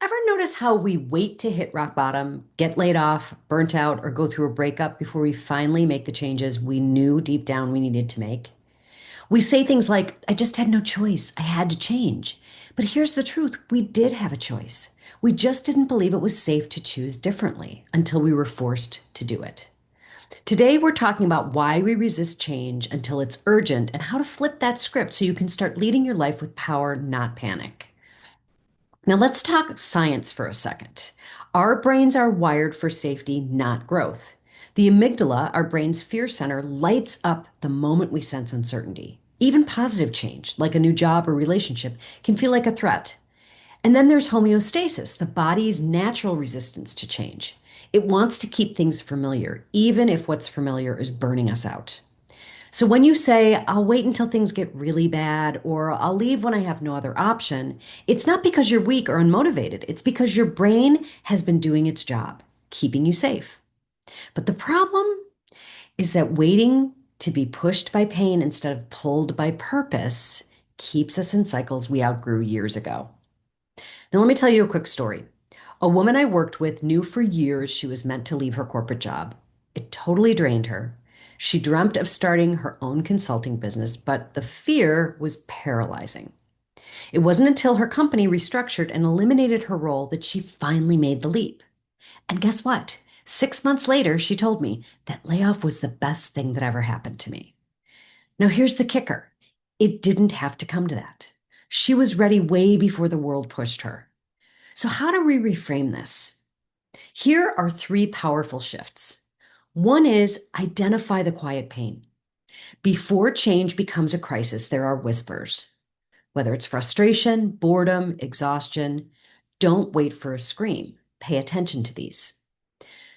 Ever notice how we wait to hit rock bottom, get laid off, burnt out, or go through a breakup before we finally make the changes we knew deep down we needed to make? We say things like, I just had no choice. I had to change. But here's the truth, we did have a choice. We just didn't believe it was safe to choose differently until we were forced to do it. Today, we're talking about why we resist change until it's urgent and how to flip that script so you can start leading your life with power, not panic. Now, let's talk science for a second. Our brains are wired for safety, not growth. The amygdala, our brain's fear center, lights up the moment we sense uncertainty. Even positive change, like a new job or relationship, can feel like a threat. And then there's homeostasis, the body's natural resistance to change. It wants to keep things familiar, even if what's familiar is burning us out. So when you say, I'll wait until things get really bad, or I'll leave when I have no other option, it's not because you're weak or unmotivated. It's because your brain has been doing its job, keeping you safe. But the problem is that waiting to be pushed by pain instead of pulled by purpose keeps us in cycles we outgrew years ago. Now, let me tell you a quick story. A woman I worked with knew for years she was meant to leave her corporate job. It totally drained her. She dreamt of starting her own consulting business, but the fear was paralyzing. It wasn't until her company restructured and eliminated her role that she finally made the leap. And guess what? 6 months later, she told me that layoff was the best thing that ever happened to me. Now, here's the kicker. It didn't have to come to that. She was ready way before the world pushed her. So, how do we reframe this? Here are three powerful shifts. One is identify the quiet pain. Before change becomes a crisis, there are whispers. Whether it's frustration, boredom, exhaustion, don't wait for a scream. Pay attention to these.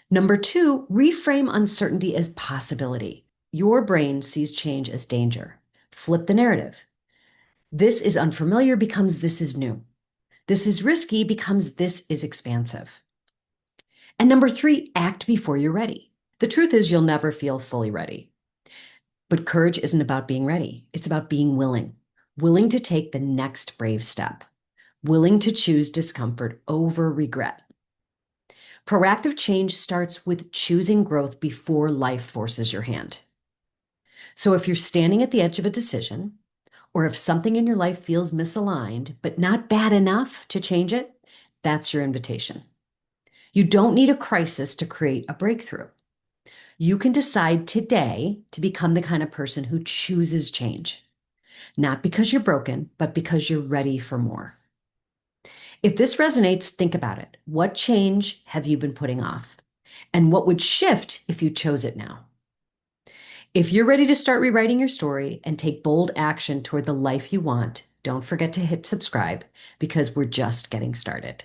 Number two, reframe uncertainty as possibility. Your brain sees change as danger. Flip the narrative. This is unfamiliar becomes this is new. This is risky becomes this is expansive. And number three, act before you're ready. The truth is, you'll never feel fully ready. But courage isn't about being ready, it's about being willing, willing to take the next brave step, willing to choose discomfort over regret. Proactive change starts with choosing growth before life forces your hand. So if you're standing at the edge of a decision, or if something in your life feels misaligned, but not bad enough to change it, that's your invitation. You don't need a crisis to create a breakthrough. You can decide today to become the kind of person who chooses change, not because you're broken, but because you're ready for more. If this resonates, think about it. What change have you been putting off? And what would shift if you chose it now? If you're ready to start rewriting your story and take bold action toward the life you want, don't forget to hit subscribe because we're just getting started.